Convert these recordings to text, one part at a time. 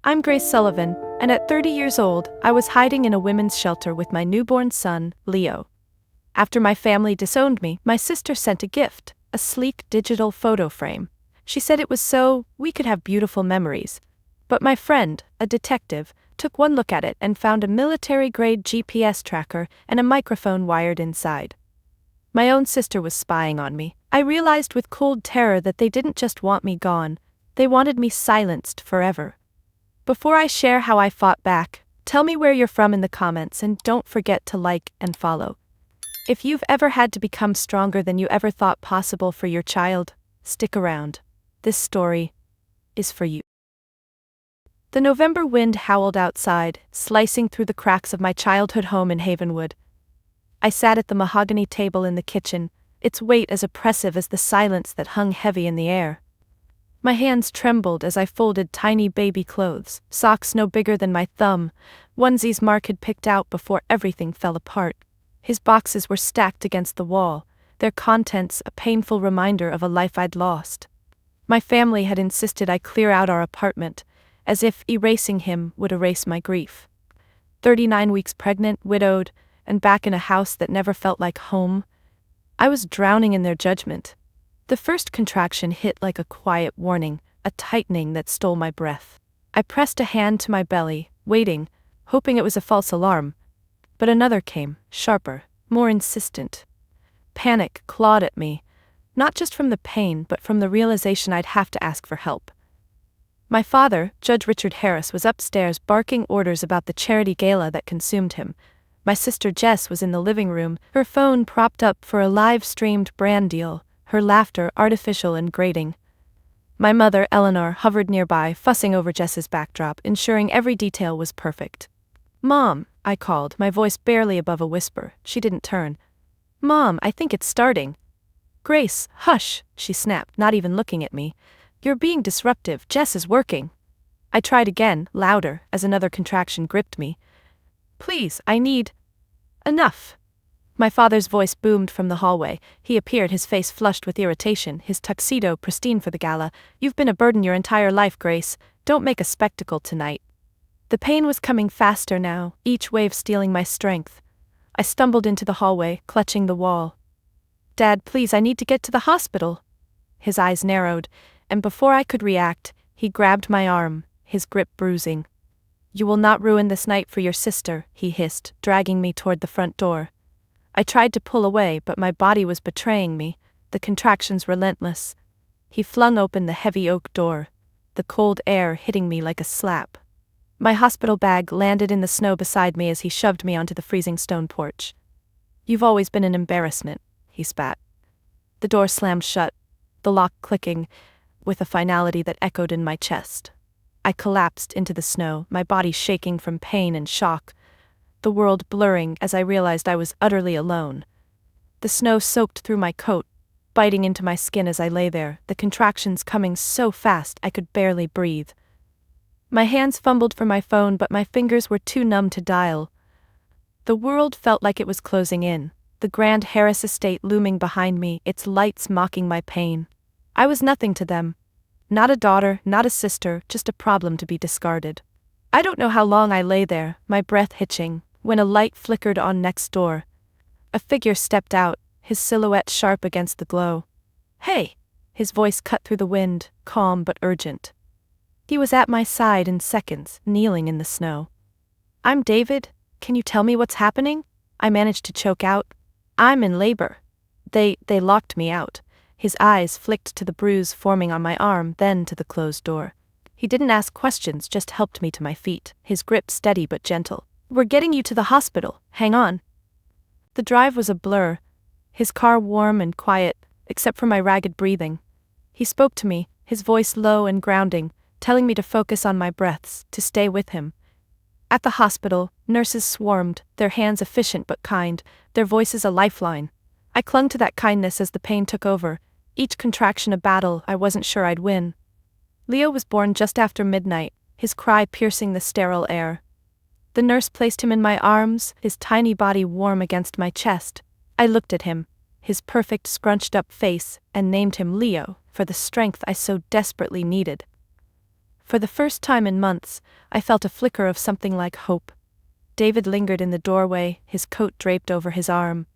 I'm Grace Sullivan, and at 30 years old, I was hiding in a women's shelter with my newborn son, Leo. After my family disowned me, my sister sent a gift, a sleek digital photo frame. She said it was so we could have beautiful memories. But my friend, a detective, took one look at it and found a military-grade GPS tracker and a microphone wired inside. My own sister was spying on me. I realized with cold terror that they didn't just want me gone, they wanted me silenced forever. Before I share how I fought back, tell me where you're from in the comments and don't forget to like and follow. If you've ever had to become stronger than you ever thought possible for your child, stick around. This story is for you. The November wind howled outside, slicing through the cracks of my childhood home in Havenwood. I sat at the mahogany table in the kitchen, its weight as oppressive as the silence that hung heavy in the air. My hands trembled as I folded tiny baby clothes, socks no bigger than my thumb, onesies Mark had picked out before everything fell apart. His boxes were stacked against the wall, their contents a painful reminder of a life I'd lost. My family had insisted I clear out our apartment, as if erasing him would erase my grief. 39 weeks pregnant, widowed, and back in a house that never felt like home. I was drowning in their judgment. The first contraction hit like a quiet warning, a tightening that stole my breath. I pressed a hand to my belly, waiting, hoping it was a false alarm. But another came, sharper, more insistent. Panic clawed at me, not just from the pain but from the realization I'd have to ask for help. My father, Judge Richard Harris, was upstairs barking orders about the charity gala that consumed him. My sister Jess was in the living room, her phone propped up for a live-streamed brand deal, her laughter artificial and grating. My mother, Eleanor, hovered nearby, fussing over Jess's backdrop, ensuring every detail was perfect. "Mom," I called, my voice barely above a whisper. She didn't turn. "Mom, I think it's starting." "Grace, hush," she snapped, not even looking at me. "You're being disruptive, Jess is working." I tried again, louder, as another contraction gripped me. "Please, I need..." "Enough." My father's voice boomed from the hallway. He appeared, his face flushed with irritation, his tuxedo pristine for the gala. "You've been a burden your entire life, Grace. Don't make a spectacle tonight." The pain was coming faster now, each wave stealing my strength. I stumbled into the hallway, clutching the wall. "Dad, please, I need to get to the hospital." His eyes narrowed, and before I could react, he grabbed my arm, his grip bruising. "You will not ruin this night for your sister," he hissed, dragging me toward the front door. I tried to pull away, but my body was betraying me, the contractions relentless. He flung open the heavy oak door, the cold air hitting me like a slap. My hospital bag landed in the snow beside me as he shoved me onto the freezing stone porch. "You've always been an embarrassment," he spat. The door slammed shut, the lock clicking, with a finality that echoed in my chest. I collapsed into the snow, my body shaking from pain and shock, the world blurring as I realized I was utterly alone. The snow soaked through my coat, biting into my skin as I lay there, the contractions coming so fast I could barely breathe. My hands fumbled for my phone, but my fingers were too numb to dial. The world felt like it was closing in, the grand Harris estate looming behind me, its lights mocking my pain. I was nothing to them. Not a daughter, not a sister, just a problem to be discarded. I don't know how long I lay there, my breath hitching, when a light flickered on next door. A figure stepped out, his silhouette sharp against the glow. "Hey!" His voice cut through the wind, calm but urgent. He was at my side in seconds, kneeling in the snow. "I'm David. Can you tell me what's happening?" I managed to choke out. "I'm in labor." They locked me out. His eyes flicked to the bruise forming on my arm, then to the closed door. He didn't ask questions, just helped me to my feet, his grip steady but gentle. "We're getting you to the hospital, hang on." The drive was a blur, his car warm and quiet, except for my ragged breathing. He spoke to me, his voice low and grounding, telling me to focus on my breaths, to stay with him. At the hospital, nurses swarmed, their hands efficient but kind, their voices a lifeline. I clung to that kindness as the pain took over, each contraction a battle I wasn't sure I'd win. Leo was born just after midnight, his cry piercing the sterile air. The nurse placed him in my arms, his tiny body warm against my chest. I looked at him, his perfect scrunched-up face, and named him Leo, for the strength I so desperately needed. For the first time in months, I felt a flicker of something like hope. David lingered in the doorway, his coat draped over his arm.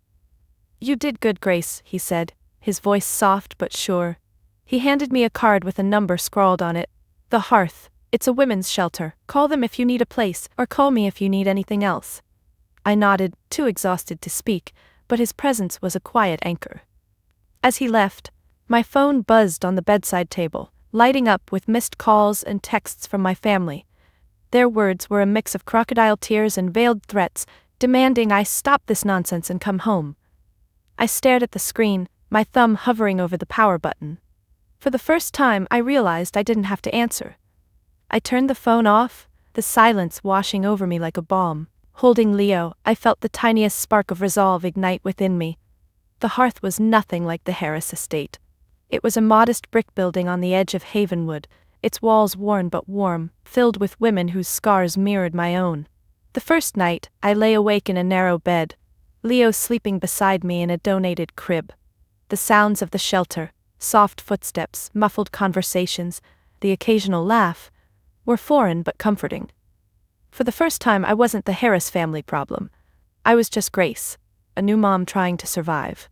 "You did good, Grace," he said, his voice soft but sure. He handed me a card with a number scrawled on it. "The Hearth. It's a women's shelter. Call them if you need a place, or call me if you need anything else." I nodded, too exhausted to speak, but his presence was a quiet anchor. As he left, my phone buzzed on the bedside table, lighting up with missed calls and texts from my family. Their words were a mix of crocodile tears and veiled threats, demanding I stop this nonsense and come home. I stared at the screen, my thumb hovering over the power button. For the first time, I realized I didn't have to answer. I turned the phone off, the silence washing over me like a balm. Holding Leo, I felt the tiniest spark of resolve ignite within me. The Hearth was nothing like the Harris estate. It was a modest brick building on the edge of Havenwood, its walls worn but warm, filled with women whose scars mirrored my own. The first night, I lay awake in a narrow bed, Leo sleeping beside me in a donated crib. The sounds of the shelter, soft footsteps, muffled conversations, the occasional laugh, were foreign but comforting. For the first time, I wasn't the Harris family problem. I was just Grace, a new mom trying to survive.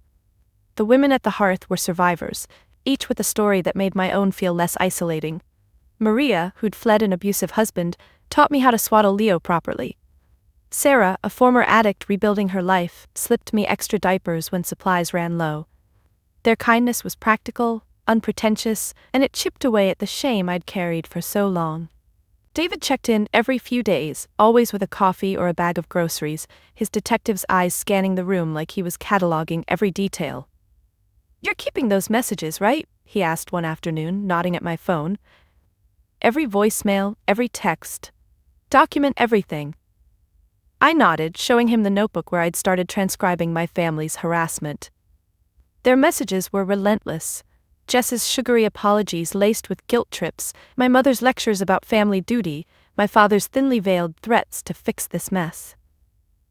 The women at the Hearth were survivors, each with a story that made my own feel less isolating. Maria, who'd fled an abusive husband, taught me how to swaddle Leo properly. Sarah, a former addict rebuilding her life, slipped me extra diapers when supplies ran low. Their kindness was practical, unpretentious, and it chipped away at the shame I'd carried for so long. David checked in every few days, always with a coffee or a bag of groceries, his detective's eyes scanning the room like he was cataloging every detail. "You're keeping those messages, right?" he asked one afternoon, nodding at my phone. "Every voicemail, every text. Document everything." I nodded, showing him the notebook where I'd started transcribing my family's harassment. Their messages were relentless. Jess's sugary apologies laced with guilt trips, my mother's lectures about family duty, my father's thinly veiled threats to fix this mess.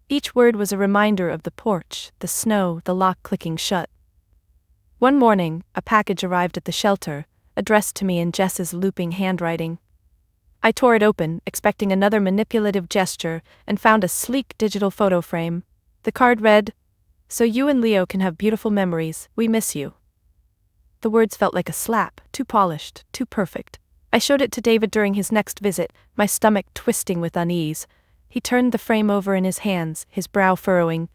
Each word was a reminder of the porch, the snow, the lock clicking shut. One morning, a package arrived at the shelter, addressed to me in Jess's looping handwriting. I tore it open, expecting another manipulative gesture, and found a sleek digital photo frame. The card read, "So you and Leo can have beautiful memories, we miss you." The words felt like a slap, too polished, too perfect. I showed it to David during his next visit, my stomach twisting with unease. He turned the frame over in his hands, his brow furrowing.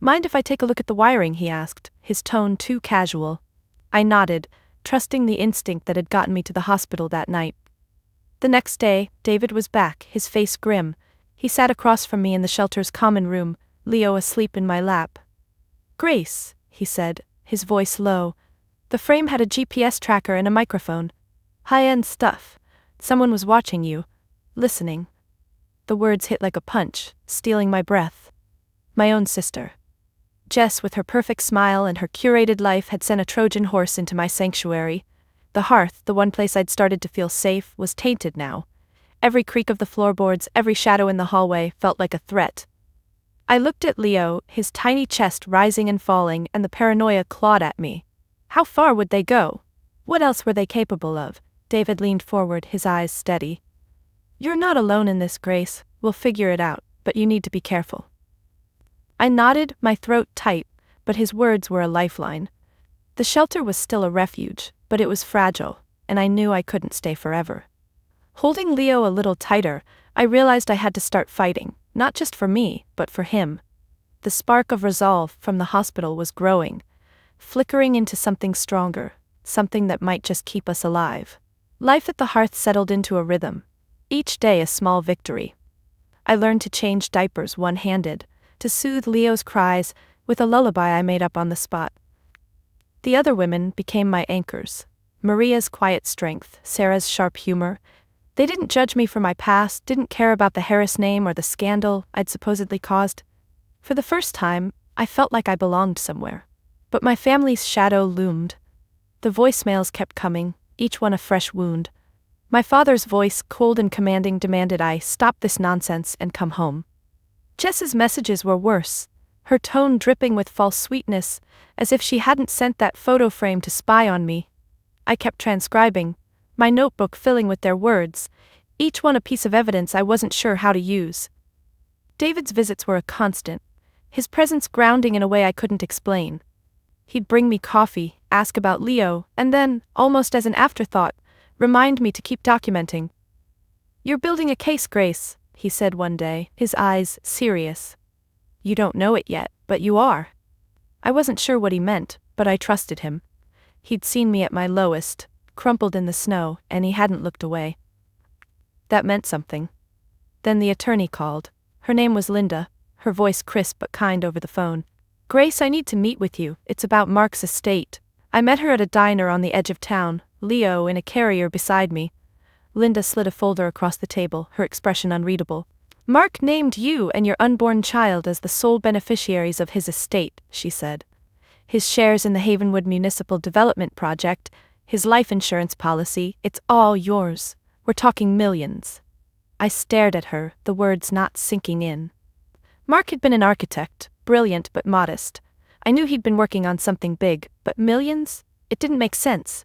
"Mind if I take a look at the wiring?" he asked, his tone too casual. I nodded, trusting the instinct that had gotten me to the hospital that night. The next day, David was back, his face grim. He sat across from me in the shelter's common room, Leo asleep in my lap. "Grace," he said, his voice low. "The frame had a GPS tracker and a microphone. High-end stuff. Someone was watching you. Listening." The words hit like a punch, stealing my breath. My own sister. Jess, with her perfect smile and her curated life, had sent a Trojan horse into my sanctuary. The Hearth, the one place I'd started to feel safe, was tainted now. Every creak of the floorboards, every shadow in the hallway, felt like a threat. I looked at Leo, his tiny chest rising and falling, and the paranoia clawed at me. How far would they go? What else were they capable of? David leaned forward, his eyes steady. "You're not alone in this, Grace. We'll figure it out, but you need to be careful." I nodded, my throat tight, but his words were a lifeline. The shelter was still a refuge, but it was fragile, and I knew I couldn't stay forever. Holding Leo a little tighter, I realized I had to start fighting, not just for me, but for him. The spark of resolve from the hospital was growing, flickering into something stronger, something that might just keep us alive. Life at the Hearth settled into a rhythm, each day a small victory. I learned to change diapers one-handed, to soothe Leo's cries with a lullaby I made up on the spot. The other women became my anchors. Maria's quiet strength, Sarah's sharp humor. They didn't judge me for my past, didn't care about the Harris name or the scandal I'd supposedly caused. For the first time, I felt like I belonged somewhere. But my family's shadow loomed. The voicemails kept coming, each one a fresh wound. My father's voice, cold and commanding, demanded I stop this nonsense and come home. Jess's messages were worse, her tone dripping with false sweetness, as if she hadn't sent that photo frame to spy on me. I kept transcribing, my notebook filling with their words, each one a piece of evidence I wasn't sure how to use. David's visits were a constant, his presence grounding in a way I couldn't explain. He'd bring me coffee, ask about Leo, and then, almost as an afterthought, remind me to keep documenting. "You're building a case, Grace," he said one day, his eyes serious. "You don't know it yet, but you are." I wasn't sure what he meant, but I trusted him. He'd seen me at my lowest, crumpled in the snow, and he hadn't looked away. That meant something. Then the attorney called. Her name was Linda, her voice crisp but kind over the phone. "Grace, I need to meet with you, it's about Mark's estate." I met her at a diner on the edge of town, Leo in a carrier beside me. Linda slid a folder across the table, her expression unreadable. "Mark named you and your unborn child as the sole beneficiaries of his estate," she said. "His shares in the Havenwood Municipal Development Project, his life insurance policy, it's all yours. We're talking millions." I stared at her, the words not sinking in. Mark had been an architect, brilliant but modest. I knew he'd been working on something big, but millions? It didn't make sense.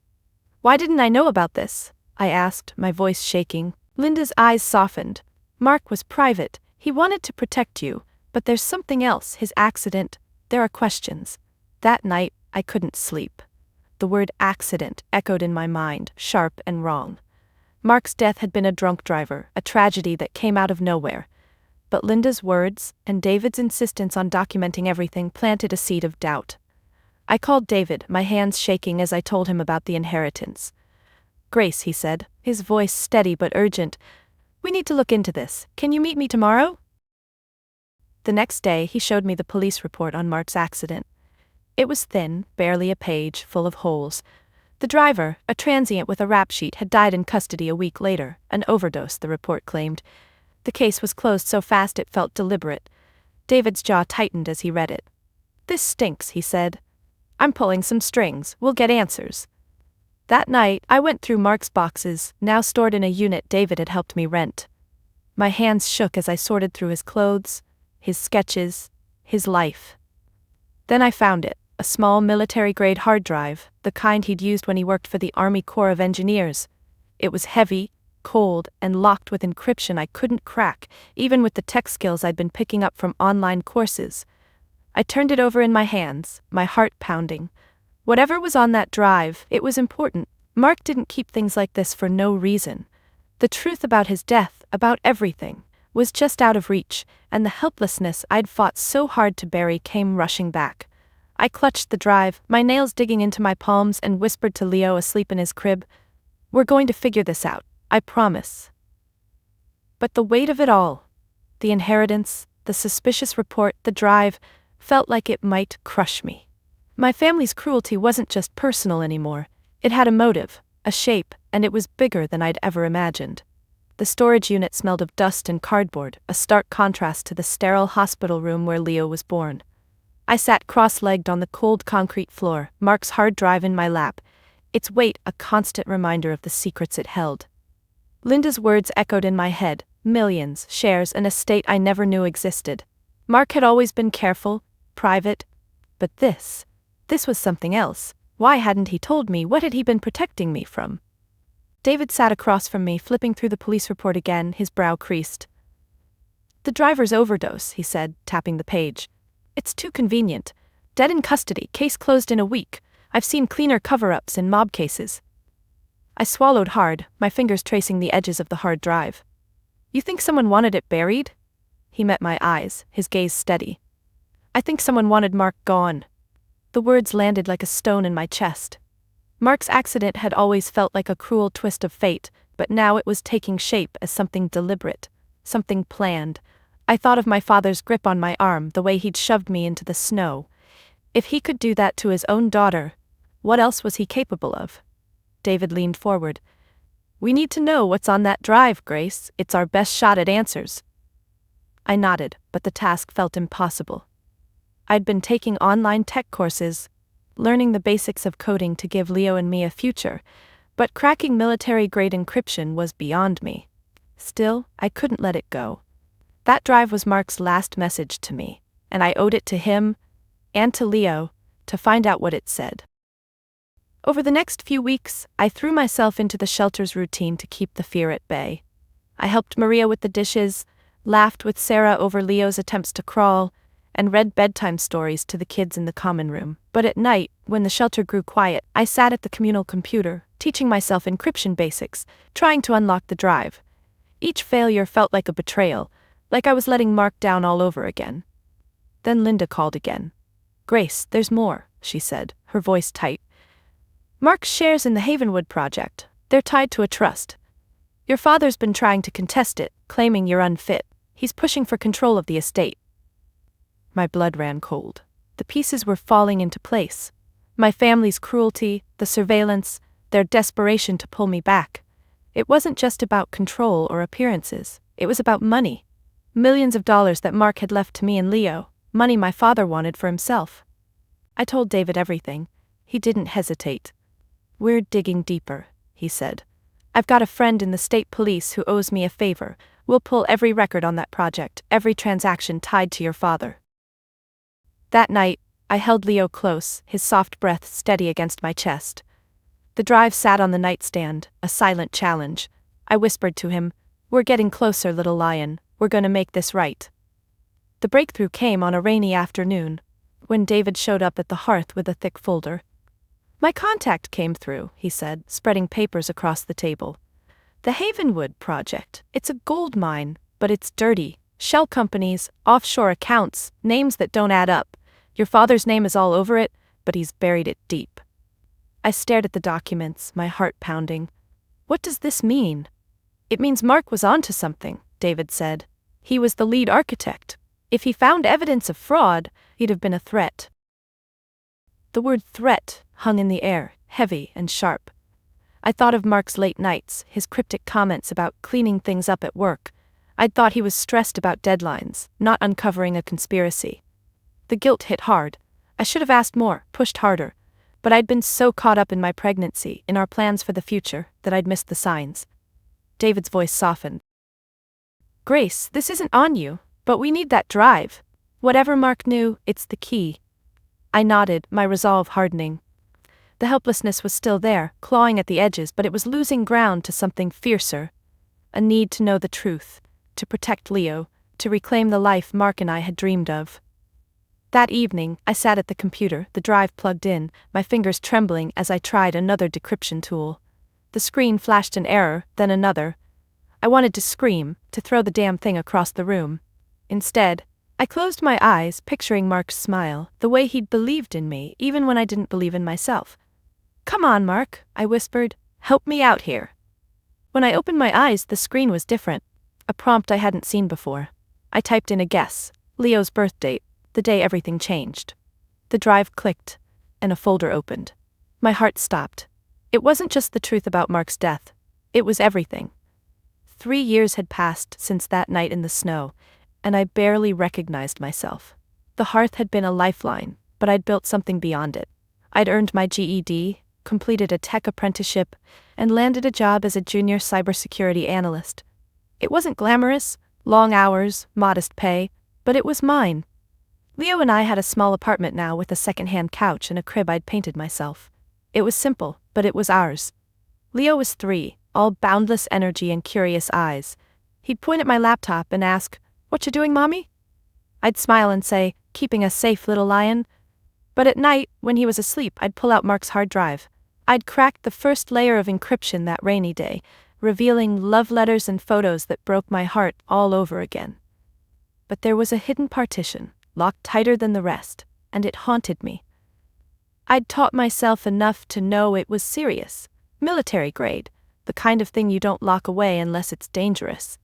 "Why didn't I know about this?" I asked, my voice shaking. Linda's eyes softened. "Mark was private, he wanted to protect you, but there's something else, his accident, there are questions." That night, I couldn't sleep. The word accident echoed in my mind, sharp and wrong. Mark's death had been a drunk driver, a tragedy that came out of nowhere. But Linda's words, and David's insistence on documenting everything, planted a seed of doubt. I called David, my hands shaking as I told him about the inheritance. "Grace," he said, his voice steady but urgent, "we need to look into this. Can you meet me tomorrow?" The next day he showed me the police report on Mark's accident. It was thin, barely a page, full of holes. The driver, a transient with a rap sheet, had died in custody a week later, an overdose, the report claimed. The case was closed so fast it felt deliberate. David's jaw tightened as he read it. "This stinks," he said. "I'm pulling some strings, we'll get answers." That night, I went through Mark's boxes, now stored in a unit David had helped me rent. My hands shook as I sorted through his clothes, his sketches, his life. Then I found it, a small military-grade hard drive, the kind he'd used when he worked for the Army Corps of Engineers. It was heavy, cold, and locked with encryption I couldn't crack, even with the tech skills I'd been picking up from online courses. I turned it over in my hands, my heart pounding. Whatever was on that drive, it was important. Mark didn't keep things like this for no reason. The truth about his death, about everything, was just out of reach, and the helplessness I'd fought so hard to bury came rushing back. I clutched the drive, my nails digging into my palms, and whispered to Leo asleep in his crib, "We're going to figure this out, I promise." But the weight of it all, the inheritance, the suspicious report, the drive, felt like it might crush me. My family's cruelty wasn't just personal anymore. It had a motive, a shape, and it was bigger than I'd ever imagined. The storage unit smelled of dust and cardboard, a stark contrast to the sterile hospital room where Leo was born. I sat cross-legged on the cold concrete floor, Mark's hard drive in my lap, its weight a constant reminder of the secrets it held. Linda's words echoed in my head, millions, shares, an estate I never knew existed. Mark had always been careful, private, but this was something else. Why hadn't he told me? What had he been protecting me from? David sat across from me, flipping through the police report again, his brow creased. "The driver's overdose," he said, tapping the page. "It's too convenient. Dead in custody, case closed in a week. I've seen cleaner cover-ups in mob cases." I swallowed hard, my fingers tracing the edges of the hard drive. "You think someone wanted it buried?" He met my eyes, his gaze steady. "I think someone wanted Mark gone." The words landed like a stone in my chest. Mark's accident had always felt like a cruel twist of fate, but now it was taking shape as something deliberate, something planned. I thought of my father's grip on my arm, the way he'd shoved me into the snow. If he could do that to his own daughter, what else was he capable of? David leaned forward. "We need to know what's on that drive, Grace. It's our best shot at answers." I nodded, but the task felt impossible. I'd been taking online tech courses, learning the basics of coding to give Leo and me a future, but cracking military-grade encryption was beyond me. Still, I couldn't let it go. That drive was Mark's last message to me, and I owed it to him, and to Leo, to find out what it said. Over the next few weeks, I threw myself into the shelter's routine to keep the fear at bay. I helped Maria with the dishes, laughed with Sarah over Leo's attempts to crawl, and read bedtime stories to the kids in the common room. But at night, when the shelter grew quiet, I sat at the communal computer, teaching myself encryption basics, trying to unlock the drive. Each failure felt like a betrayal, like I was letting Mark down all over again. Then Linda called again. "Grace, there's more," she said, her voice tight. "Mark's shares in the Havenwood project, they're tied to a trust. Your father's been trying to contest it, claiming you're unfit. He's pushing for control of the estate." My blood ran cold. The pieces were falling into place. My family's cruelty, the surveillance, their desperation to pull me back. It wasn't just about control or appearances. It was about money. Millions of dollars that Mark had left to me and Leo, money my father wanted for himself. I told David everything. He didn't hesitate. "We're digging deeper," he said. "I've got a friend in the state police who owes me a favor. We'll pull every record on that project, every transaction tied to your father." That night, I held Leo close, his soft breath steady against my chest. The drive sat on the nightstand, a silent challenge. I whispered to him, "We're getting closer, little lion. We're gonna make this right." The breakthrough came on a rainy afternoon, when David showed up at the hearth with a thick folder. "My contact came through," he said, spreading papers across the table. "The Havenwood project. It's a gold mine, but it's dirty. Shell companies, offshore accounts, names that don't add up. Your father's name is all over it, but he's buried it deep." I stared at the documents, my heart pounding. "What does this mean?" "It means Mark was onto something," David said. "He was the lead architect. If he found evidence of fraud, he'd have been a threat." The word threat hung in the air, heavy and sharp. I thought of Mark's late nights, his cryptic comments about cleaning things up at work. I'd thought he was stressed about deadlines, not uncovering a conspiracy. The guilt hit hard. I should have asked more, pushed harder. But I'd been so caught up in my pregnancy, in our plans for the future, that I'd missed the signs. David's voice softened. "Grace, this isn't on you, but we need that drive. Whatever Mark knew, it's the key." I nodded, my resolve hardening. The helplessness was still there, clawing at the edges, but it was losing ground to something fiercer. A need to know the truth, to protect Leo, to reclaim the life Mark and I had dreamed of. That evening, I sat at the computer, the drive plugged in, my fingers trembling as I tried another decryption tool. The screen flashed an error, then another. I wanted to scream, to throw the damn thing across the room. Instead, I closed my eyes, picturing Mark's smile, the way he'd believed in me, even when I didn't believe in myself. "Come on, Mark," I whispered. "Help me out here." When I opened my eyes, the screen was different. A prompt I hadn't seen before. I typed in a guess, Leo's birth date, the day everything changed. The drive clicked, and a folder opened. My heart stopped. It wasn't just the truth about Mark's death. It was everything. 3 years had passed since that night in the snow, and I barely recognized myself. The hearth had been a lifeline, but I'd built something beyond it. I'd earned my GED, completed a tech apprenticeship, and landed a job as a junior cybersecurity analyst. It wasn't glamorous, long hours, modest pay, but it was mine. Leo and I had a small apartment now with a second-hand couch and a crib I'd painted myself. It was simple, but it was ours. Leo was 3, all boundless energy and curious eyes. He'd point at my laptop and ask, "What you doing, Mommy?" I'd smile and say, "Keeping us safe, little lion." But at night, when he was asleep, I'd pull out Mark's hard drive. I'd cracked the first layer of encryption that rainy day, revealing love letters and photos that broke my heart all over again. But there was a hidden partition, locked tighter than the rest, and it haunted me. I'd taught myself enough to know it was serious, military grade, the kind of thing you don't lock away unless it's dangerous.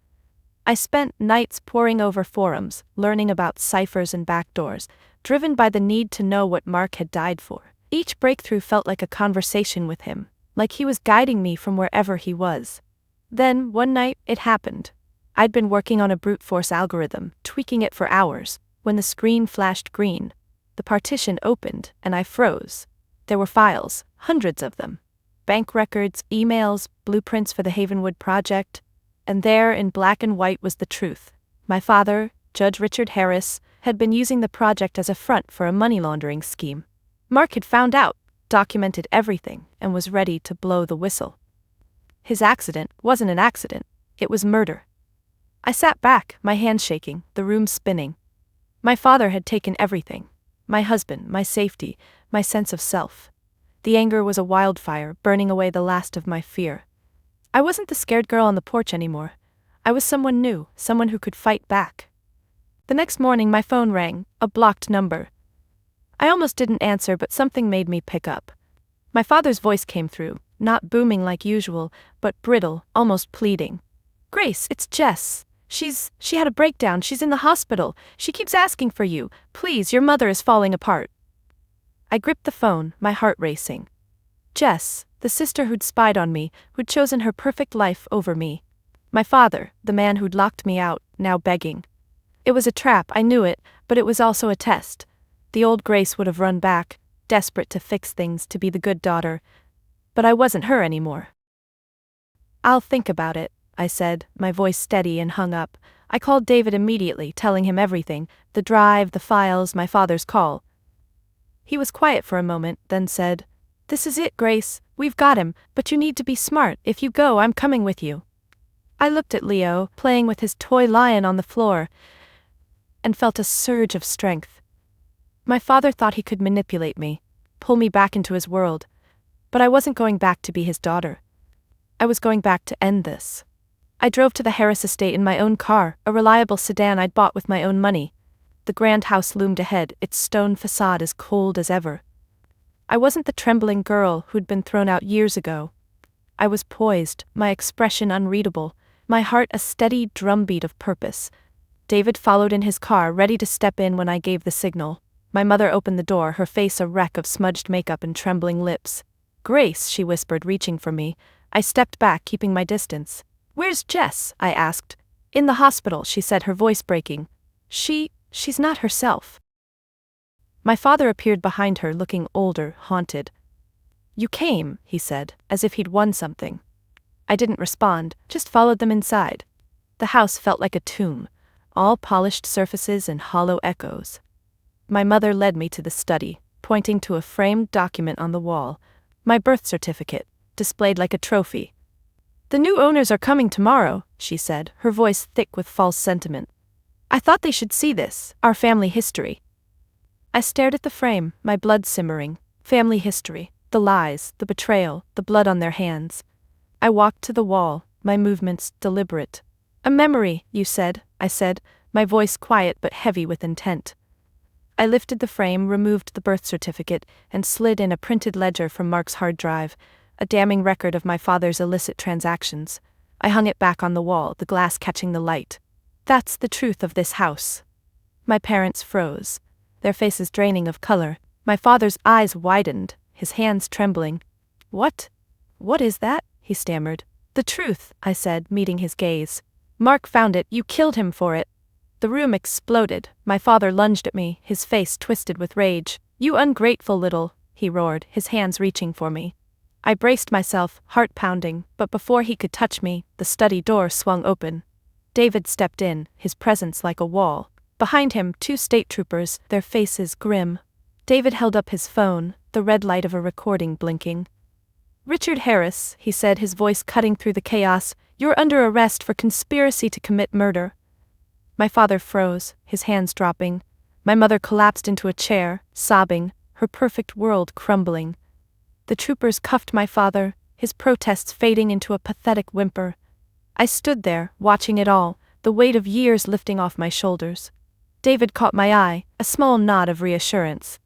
I spent nights poring over forums, learning about ciphers and backdoors, driven by the need to know what Mark had died for. Each breakthrough felt like a conversation with him, like he was guiding me from wherever he was. Then, one night, it happened. I'd been working on a brute force algorithm, tweaking it for hours, when the screen flashed green. The partition opened, and I froze. There were files, hundreds of them. Bank records, emails, blueprints for the Havenwood project. And there, in black and white, was the truth. My father, Judge Richard Harris, had been using the project as a front for a money laundering scheme. Mark had found out, documented everything, and was ready to blow the whistle. His accident wasn't an accident, it was murder. I sat back, my hands shaking, the room spinning. My father had taken everything. My husband, my safety, my sense of self. The anger was a wildfire, burning away the last of my fear. I wasn't the scared girl on the porch anymore. I was someone new, someone who could fight back. The next morning my phone rang, a blocked number. I almost didn't answer, but something made me pick up. My father's voice came through, not booming like usual, but brittle, almost pleading. "Grace, it's Jess. She had a breakdown, she's in the hospital, she keeps asking for you, please, your mother is falling apart." I gripped the phone, my heart racing. Jess, the sister who'd spied on me, who'd chosen her perfect life over me. My father, the man who'd locked me out, now begging. It was a trap, I knew it, but it was also a test. The old Grace would have run back, desperate to fix things, to be the good daughter. But I wasn't her anymore. "I'll think about it," I said, my voice steady, and hung up. I called David immediately, telling him everything, the drive, the files, my father's call. He was quiet for a moment, then said, "This is it, Grace, we've got him, but you need to be smart. If you go, I'm coming with you." I looked at Leo, playing with his toy lion on the floor, and felt a surge of strength. My father thought he could manipulate me, pull me back into his world, but I wasn't going back to be his daughter. I was going back to end this. I drove to the Harris estate in my own car, a reliable sedan I'd bought with my own money. The grand house loomed ahead, its stone facade as cold as ever. I wasn't the trembling girl who'd been thrown out years ago. I was poised, my expression unreadable, my heart a steady drumbeat of purpose. David followed in his car, ready to step in when I gave the signal. My mother opened the door, her face a wreck of smudged makeup and trembling lips. "Grace," she whispered, reaching for me. I stepped back, keeping my distance. "Where's Jess?" I asked. "In the hospital," she said, her voice breaking. She's not herself." My father appeared behind her, looking older, haunted. "You came," he said, as if he'd won something. I didn't respond, just followed them inside. The house felt like a tomb, all polished surfaces and hollow echoes. My mother led me to the study, pointing to a framed document on the wall, my birth certificate, displayed like a trophy. "The new owners are coming tomorrow," she said, her voice thick with false sentiment. "I thought they should see this, our family history." I stared at the frame, my blood simmering. Family history, the lies, the betrayal, the blood on their hands. I walked to the wall, my movements deliberate. "A memory, you said," I said, my voice quiet but heavy with intent. I lifted the frame, removed the birth certificate, and slid in a printed ledger from Mark's hard drive, a damning record of my father's illicit transactions. I hung it back on the wall, the glass catching the light. "That's the truth of this house." My parents froze, their faces draining of color. My father's eyes widened, his hands trembling. What is that?" he stammered. "The truth," I said, meeting his gaze. "Mark found it, you killed him for it." The room exploded. My father lunged at me, his face twisted with rage. "You ungrateful little," he roared, his hands reaching for me. I braced myself, heart pounding, but before he could touch me, the study door swung open. David stepped in, his presence like a wall. Behind him, 2 state troopers, their faces grim. David held up his phone, the red light of a recording blinking. "Richard Harris," he said, his voice cutting through the chaos, "you're under arrest for conspiracy to commit murder." My father froze, his hands dropping. My mother collapsed into a chair, sobbing, her perfect world crumbling. The troopers cuffed my father, his protests fading into a pathetic whimper. I stood there, watching it all, the weight of years lifting off my shoulders. David caught my eye, a small nod of reassurance.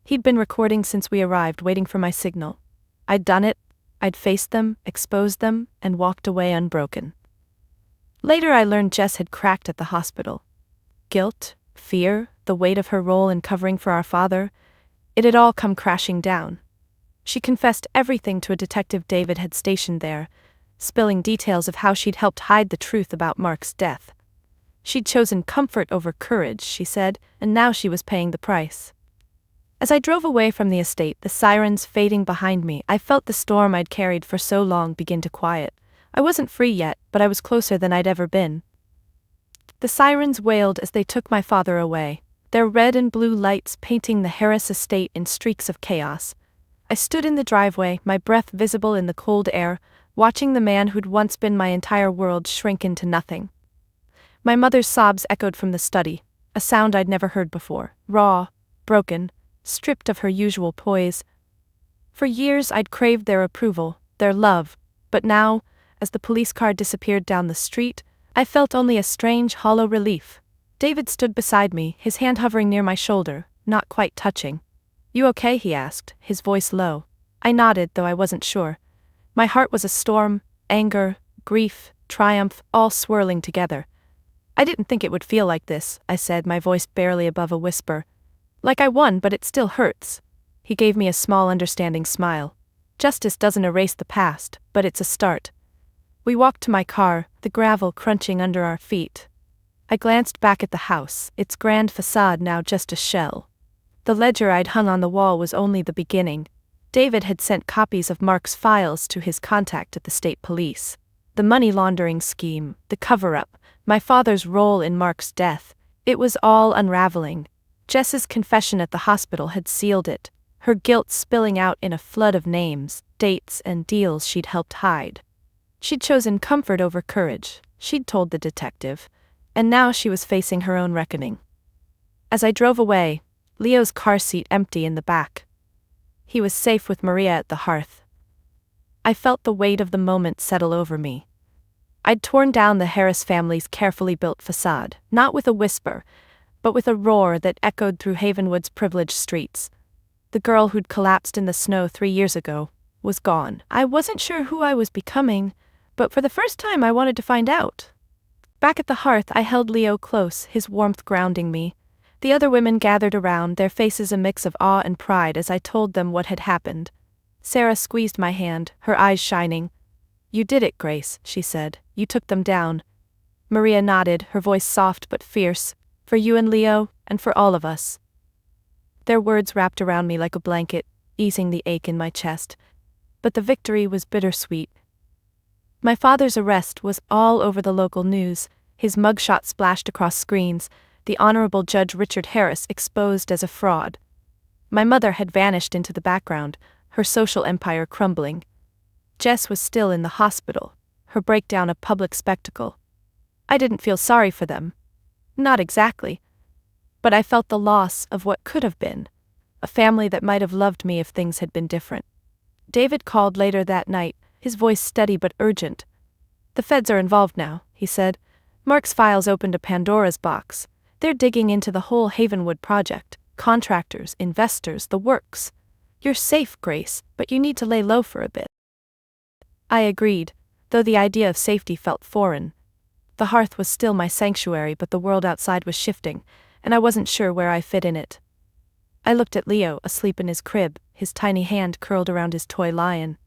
He'd been recording since we arrived, waiting for my signal. I'd done it, I'd faced them, exposed them, and walked away unbroken. Later I learned Jess had cracked at the hospital. Guilt, fear, the weight of her role in covering for our father, it had all come crashing down. She confessed everything to a detective David had stationed there, spilling details of how she'd helped hide the truth about Mark's death. She'd chosen comfort over courage, she said, and now she was paying the price. As I drove away from the estate, the sirens fading behind me, I felt the storm I'd carried for so long begin to quiet. I wasn't free yet, but I was closer than I'd ever been. The sirens wailed as they took my father away, their red and blue lights painting the Harris estate in streaks of chaos. I stood in the driveway, my breath visible in the cold air, watching the man who'd once been my entire world shrink into nothing. My mother's sobs echoed from the study, a sound I'd never heard before, raw, broken, stripped of her usual poise. For years I'd craved their approval, their love, but now, as the police car disappeared down the street, I felt only a strange, hollow relief. David stood beside me, his hand hovering near my shoulder, not quite touching. "You okay?" he asked, his voice low. I nodded, though I wasn't sure. My heart was a storm, anger, grief, triumph, all swirling together. "I didn't think it would feel like this," I said, my voice barely above a whisper. "Like I won, but it still hurts." He gave me a small, understanding smile. "Justice doesn't erase the past, but it's a start." We walked to my car, the gravel crunching under our feet. I glanced back at the house, its grand facade now just a shell. The ledger I'd hung on the wall was only the beginning. David had sent copies of Mark's files to his contact at the state police. The money laundering scheme, the cover-up, my father's role in Mark's death, it was all unraveling. Jess's confession at the hospital had sealed it, her guilt spilling out in a flood of names, dates, and deals she'd helped hide. She'd chosen comfort over courage, she'd told the detective, and now she was facing her own reckoning. As I drove away, Leo's car seat empty in the back. He was safe with Maria at the hearth. I felt the weight of the moment settle over me. I'd torn down the Harris family's carefully built facade, not with a whisper, but with a roar that echoed through Havenwood's privileged streets. The girl who'd collapsed in the snow 3 years ago was gone. I wasn't sure who I was becoming, but for the first time I wanted to find out. Back at the hearth, I held Leo close, his warmth grounding me. The other women gathered around, their faces a mix of awe and pride as I told them what had happened. Sarah squeezed my hand, her eyes shining. "You did it, Grace," she said. "You took them down." Maria nodded, her voice soft but fierce. "For you and Leo, and for all of us." Their words wrapped around me like a blanket, easing the ache in my chest. But the victory was bittersweet. My father's arrest was all over the local news, his mugshot splashed across screens, the Honorable Judge Richard Harris exposed as a fraud. My mother had vanished into the background, her social empire crumbling. Jess was still in the hospital, her breakdown a public spectacle. I didn't feel sorry for them. Not exactly. But I felt the loss of what could have been, a family that might have loved me if things had been different. David called later that night, his voice steady but urgent. "The feds are involved now," he said. "Mark's files opened a Pandora's box. They're digging into the whole Havenwood project, contractors, investors, the works. You're safe, Grace, but you need to lay low for a bit." I agreed, though the idea of safety felt foreign. The hearth was still my sanctuary, but the world outside was shifting, and I wasn't sure where I fit in it. I looked at Leo, asleep in his crib, his tiny hand curled around his toy lion.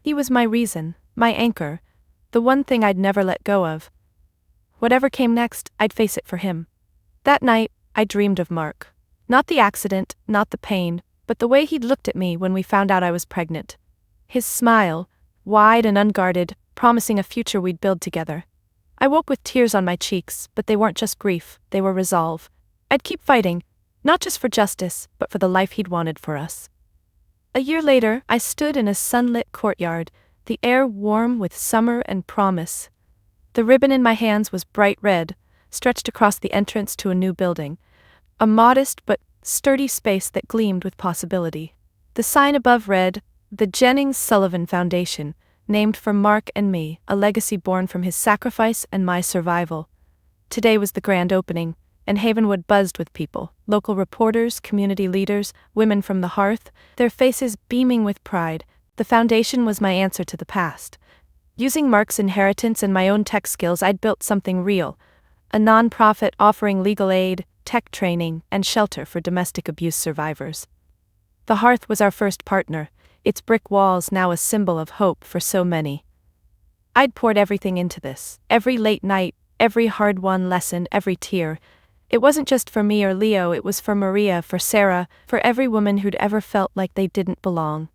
He was my reason, my anchor, the one thing I'd never let go of. Whatever came next, I'd face it for him. That night, I dreamed of Mark. Not the accident, not the pain, but the way he'd looked at me when we found out I was pregnant. His smile, wide and unguarded, promising a future we'd build together. I woke with tears on my cheeks, but they weren't just grief, they were resolve. I'd keep fighting, not just for justice, but for the life he'd wanted for us. A year later, I stood in a sunlit courtyard, the air warm with summer and promise. The ribbon in my hands was bright red, stretched across the entrance to a new building, a modest but sturdy space that gleamed with possibility. The sign above read, "The Jennings Sullivan Foundation, named for Mark and me, a legacy born from his sacrifice and my survival." Today was the grand opening, and Havenwood buzzed with people, local reporters, community leaders, women from the hearth, their faces beaming with pride. The foundation was my answer to the past. Using Mark's inheritance and my own tech skills, I'd built something real, a non-profit offering legal aid, tech training, and shelter for domestic abuse survivors. The hearth was our first partner, its brick walls now a symbol of hope for so many. I'd poured everything into this, every late night, every hard-won lesson, every tear. It wasn't just for me or Leo, it was for Maria, for Sarah, for every woman who'd ever felt like they didn't belong.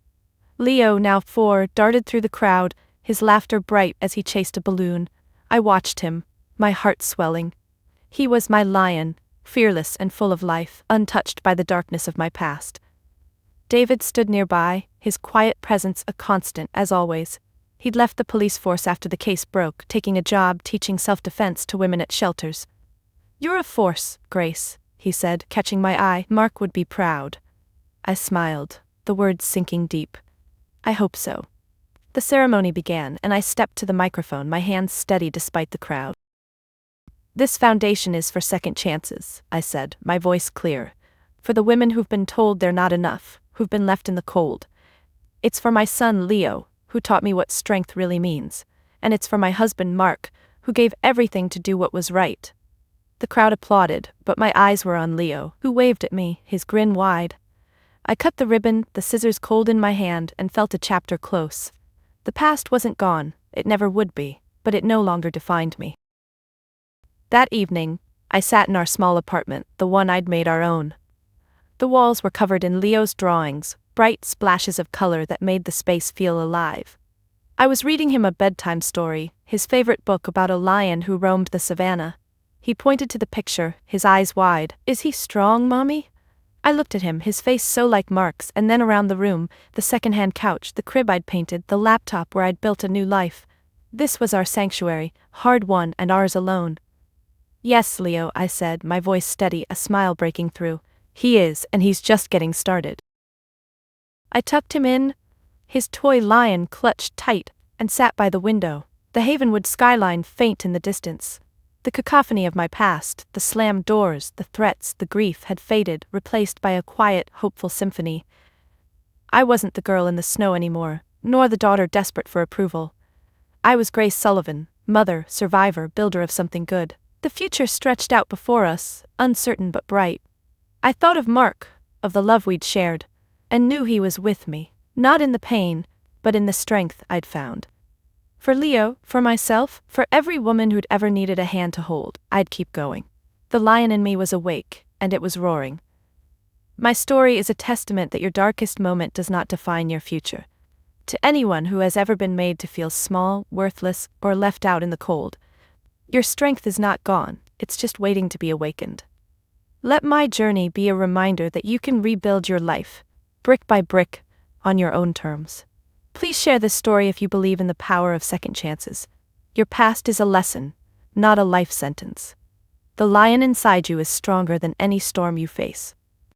Leo, now 4, darted through the crowd, his laughter bright as he chased a balloon. I watched him, my heart swelling. He was my lion, fearless and full of life, untouched by the darkness of my past. David stood nearby, his quiet presence a constant as always. He'd left the police force after the case broke, taking a job teaching self-defense to women at shelters. "You're a force, Grace," he said, catching my eye. "Mark would be proud." I smiled, the words sinking deep. "I hope so." The ceremony began, and I stepped to the microphone, my hands steady despite the crowd. "This foundation is for second chances," I said, my voice clear. "For the women who've been told they're not enough, who've been left in the cold. It's for my son Leo, who taught me what strength really means. And it's for my husband Mark, who gave everything to do what was right." The crowd applauded, but my eyes were on Leo, who waved at me, his grin wide. I cut the ribbon, the scissors cold in my hand, and felt a chapter close. The past wasn't gone, it never would be, but it no longer defined me. That evening, I sat in our small apartment, the one I'd made our own. The walls were covered in Leo's drawings, bright splashes of color that made the space feel alive. I was reading him a bedtime story, his favorite book about a lion who roamed the savannah. He pointed to the picture, his eyes wide. "Is he strong, Mommy?" I looked at him, his face so like Mark's, and then around the room, the secondhand couch, the crib I'd painted, the laptop where I'd built a new life. This was our sanctuary, hard-won and ours alone. "Yes, Leo," I said, my voice steady, a smile breaking through. "He is, and he's just getting started." I tucked him in, his toy lion clutched tight, and sat by the window, the Havenwood skyline faint in the distance. The cacophony of my past, the slammed doors, the threats, the grief had faded, replaced by a quiet, hopeful symphony. I wasn't the girl in the snow anymore, nor the daughter desperate for approval. I was Grace Sullivan, mother, survivor, builder of something good. The future stretched out before us, uncertain but bright. I thought of Mark, of the love we'd shared, and knew he was with me, not in the pain, but in the strength I'd found. For Leo, for myself, for every woman who'd ever needed a hand to hold, I'd keep going. The lion in me was awake, and it was roaring. My story is a testament that your darkest moment does not define your future. To anyone who has ever been made to feel small, worthless, or left out in the cold, your strength is not gone, it's just waiting to be awakened. Let my journey be a reminder that you can rebuild your life, brick by brick, on your own terms. Please share this story if you believe in the power of second chances. Your past is a lesson, not a life sentence. The lion inside you is stronger than any storm you face.